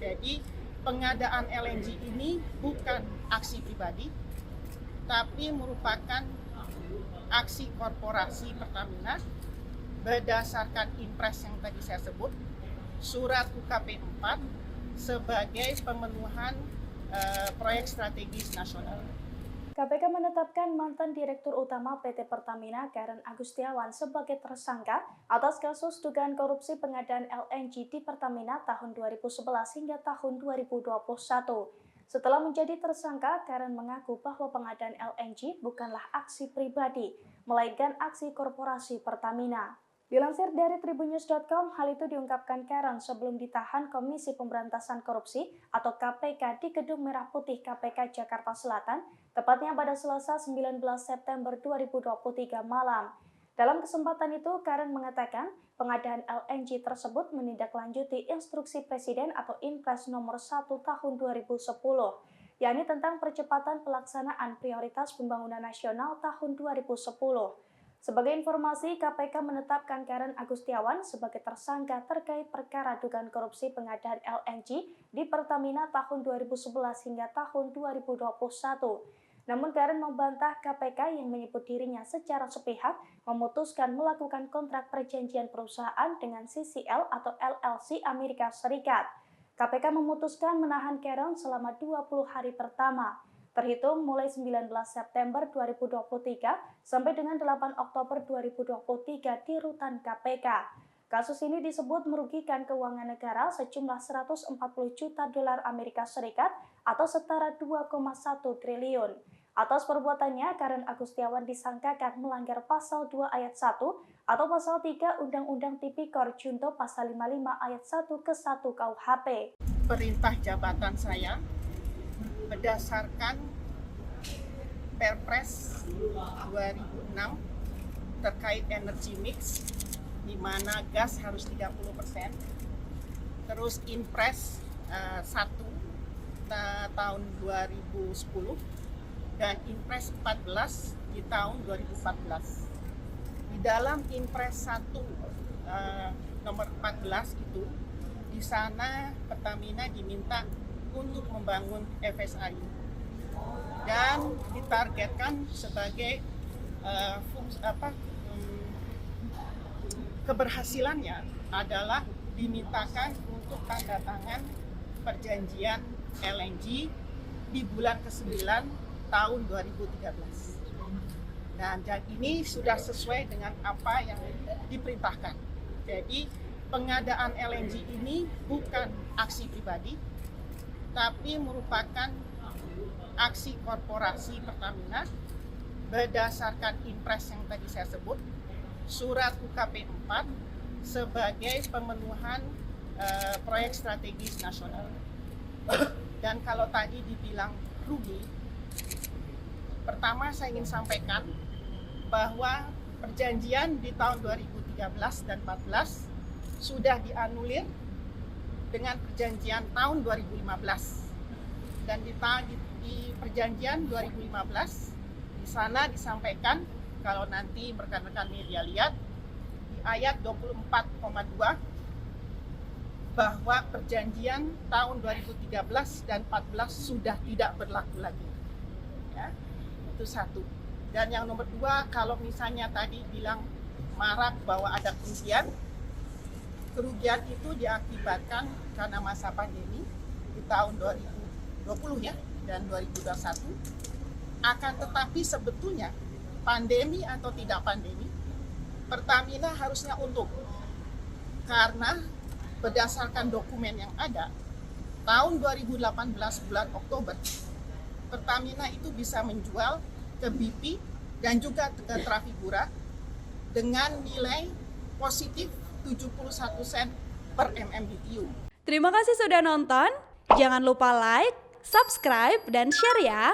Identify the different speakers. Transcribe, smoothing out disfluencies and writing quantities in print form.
Speaker 1: Jadi pengadaan LNG ini bukan aksi pribadi, tapi merupakan aksi korporasi Pertamina berdasarkan impres yang tadi saya sebut, surat UKP 4 sebagai pemenuhan proyek strategis nasional.
Speaker 2: KPK menetapkan mantan Direktur Utama PT Pertamina Karen Agustiawan sebagai tersangka atas kasus dugaan korupsi pengadaan LNG di Pertamina tahun 2011 hingga tahun 2021. Setelah menjadi tersangka, Karen mengaku bahwa pengadaan LNG bukanlah aksi pribadi, melainkan aksi korporasi Pertamina. Dilansir dari tribunnews.com, hal itu diungkapkan Karen sebelum ditahan Komisi Pemberantasan Korupsi atau KPK di Gedung Merah Putih KPK Jakarta Selatan, tepatnya pada Selasa 19 September 2023 malam. Dalam kesempatan itu, Karen mengatakan pengadaan LNG tersebut menindaklanjuti instruksi Presiden atau Impres nomor 1 tahun 2010, yakni tentang percepatan pelaksanaan prioritas pembangunan nasional tahun 2010. Sebagai informasi, KPK menetapkan Karen Agustiawan sebagai tersangka terkait perkara dugaan korupsi pengadaan LNG di Pertamina tahun 2011 hingga tahun 2021. Namun Karen membantah KPK yang menyebut dirinya secara sepihak memutuskan melakukan kontrak perjanjian perusahaan dengan CCL atau LLC Amerika Serikat. KPK memutuskan menahan Karen selama 20 hari pertama, terhitung mulai 19 September 2023 sampai dengan 8 Oktober 2023 di rutan KPK. Kasus ini disebut merugikan keuangan negara sejumlah 140 juta dolar Amerika Serikat atau setara 2,1 triliun. Atas perbuatannya, Karen Agustiawan disangkakan melanggar pasal 2 ayat 1 atau pasal 3 Undang-Undang Tipikor Junto pasal 55 ayat 1 ke 1 KUHP.
Speaker 1: Perintah jabatan saya berdasarkan Perpres 2006 terkait energy mix, di mana gas harus 30%, terus Impres 1 tahun 2010 dan Impres 14 di tahun 2014. Di dalam Impres 1 nomor 14 itu, di sana Pertamina diminta untuk membangun FSRU dan ditargetkan sebagai keberhasilannya adalah dimintakan untuk tanda tangan perjanjian LNG di bulan ke-9 tahun 2013. Dan ini sudah sesuai dengan apa yang diperintahkan. Jadi pengadaan LNG ini bukan aksi pribadi, tapi merupakan aksi korporasi Pertamina berdasarkan impres yang tadi saya sebut, surat UKP 4 sebagai pemenuhan proyek strategis nasional. Dan kalau tadi dibilang rugi, pertama saya ingin sampaikan bahwa perjanjian di tahun 2013 dan 2014 sudah dianulir dengan perjanjian tahun 2015, dan di perjanjian 2015 di sana disampaikan, kalau nanti rekan-rekan media lihat di ayat 24,2 bahwa perjanjian tahun 2013 dan 2014 sudah tidak berlaku lagi. Ya, itu satu. Dan yang nomor dua, kalau misalnya tadi bilang marak bahwa ada kerugian itu diakibatkan karena masa pandemi di tahun 2020 ya dan 2021. Akan tetapi sebetulnya pandemi atau tidak pandemi, Pertamina harusnya untung, karena berdasarkan dokumen yang ada tahun 2018 bulan Oktober, Pertamina itu bisa menjual ke BP dan juga ke Trafigura dengan nilai positif 71 sen per MMBTU.
Speaker 3: Terima kasih sudah nonton. Jangan lupa like, subscribe, dan share ya.